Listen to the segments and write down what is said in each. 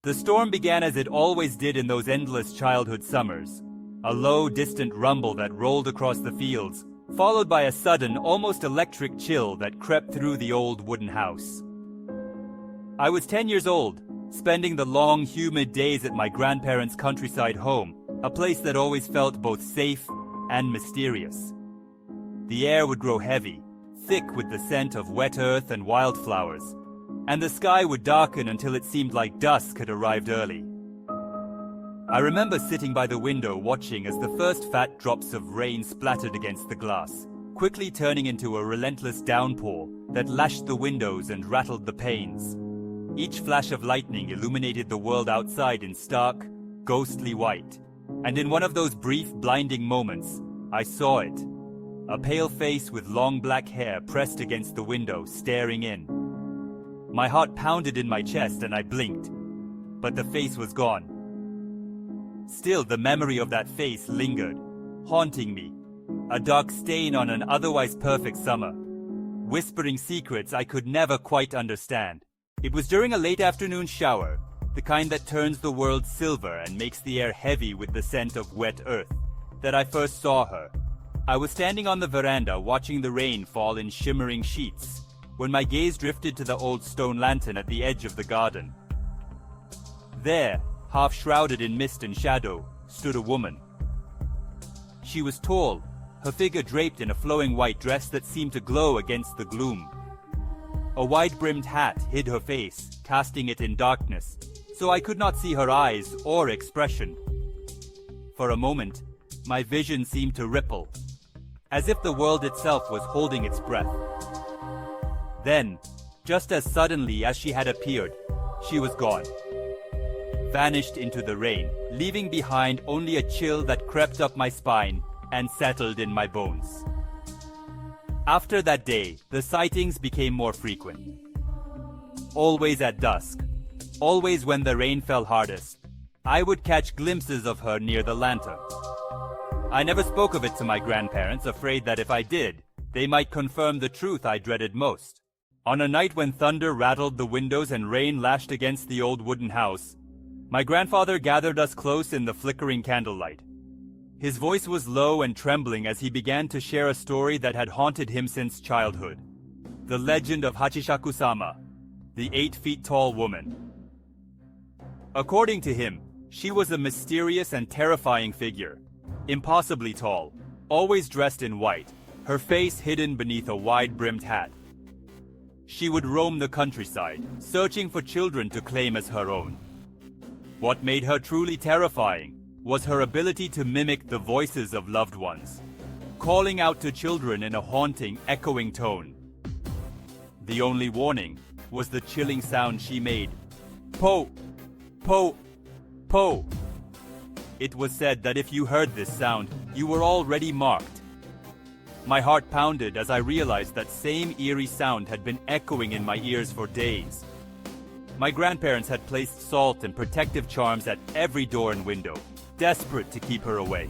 The storm began as it always did in those endless childhood summers. A low, distant rumble that rolled across the fields, followed by a sudden, almost electric chill that crept through the old wooden house. I was 10 years old, spending the long, humid days at my grandparents' countryside home, a place that always felt both safe and mysterious. The air would grow heavy, thick with the scent of wet earth and wildflowers, and the sky would darken until it seemed like dusk had arrived early. I remember sitting by the window watching as the first fat drops of rain splattered against the glass, quickly turning into a relentless downpour that lashed the windows and rattled the panes. Each flash of lightning illuminated the world outside in stark, ghostly white, and in one of those brief, blinding moments, I saw it. A pale face with long black hair pressed against the window, staring in. My heart pounded in my chest and I blinked, but the face was gone. Still, the memory of that face lingered, haunting me, a dark stain on an otherwise perfect summer, whispering secrets I could never quite understand. It was during a late afternoon shower, the kind that turns the world silver and makes the air heavy with the scent of wet earth, that I first saw her. I was standing on the veranda watching the rain fall in shimmering sheets, when my gaze drifted to the old stone lantern at the edge of the garden. There, half shrouded in mist and shadow, stood a woman. She was tall, her figure draped in a flowing white dress that seemed to glow against the gloom. A wide-brimmed hat hid her face, casting it in darkness, so I could not see her eyes or expression. For a moment, my vision seemed to ripple, as if the world itself was holding its breath. Then, just as suddenly as she had appeared, she was gone. Vanished into the rain, leaving behind only a chill that crept up my spine and settled in my bones. After that day, the sightings became more frequent. Always at dusk, always when the rain fell hardest, I would catch glimpses of her near the lantern. I never spoke of it to my grandparents, afraid that if I did, they might confirm the truth I dreaded most. On a night when thunder rattled the windows and rain lashed against the old wooden house, my grandfather gathered us close in the flickering candlelight. His voice was low and trembling as he began to share a story that had haunted him since childhood. The legend of Hachishakusama, the 8-feet-tall woman. According to him, she was a mysterious and terrifying figure, impossibly tall, always dressed in white, her face hidden beneath a wide-brimmed hat. She would roam the countryside, searching for children to claim as her own. What made her truly terrifying was her ability to mimic the voices of loved ones, calling out to children in a haunting, echoing tone. The only warning was the chilling sound she made. Po! Po! Po! It was said that if you heard this sound, you were already marked. My heart pounded as I realized that same eerie sound had been echoing in my ears for days. My grandparents had placed salt and protective charms at every door and window, desperate to keep her away.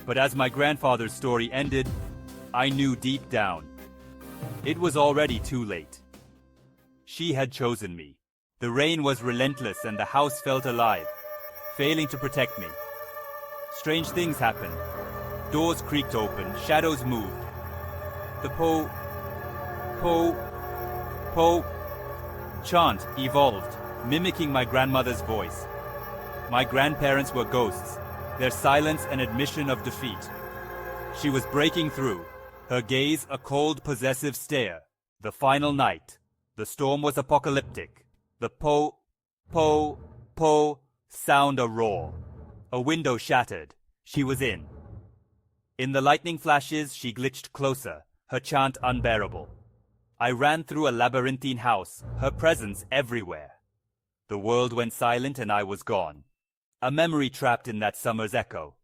But as my grandfather's story ended, I knew deep down, it was already too late. She had chosen me. The rain was relentless and the house felt alive, failing to protect me. Strange things happened. Doors creaked open, shadows moved. The po chant evolved, mimicking my grandmother's voice. My grandparents were ghosts, their silence an admission of defeat. She was breaking through, her gaze a cold, possessive stare. The final night. The storm was apocalyptic. The po sound a roar. A window shattered. She was in. In the lightning flashes, she glitched closer, her chant unbearable. I ran through a labyrinthine house, her presence everywhere. The world went silent and I was gone. A memory trapped in that summer's echo.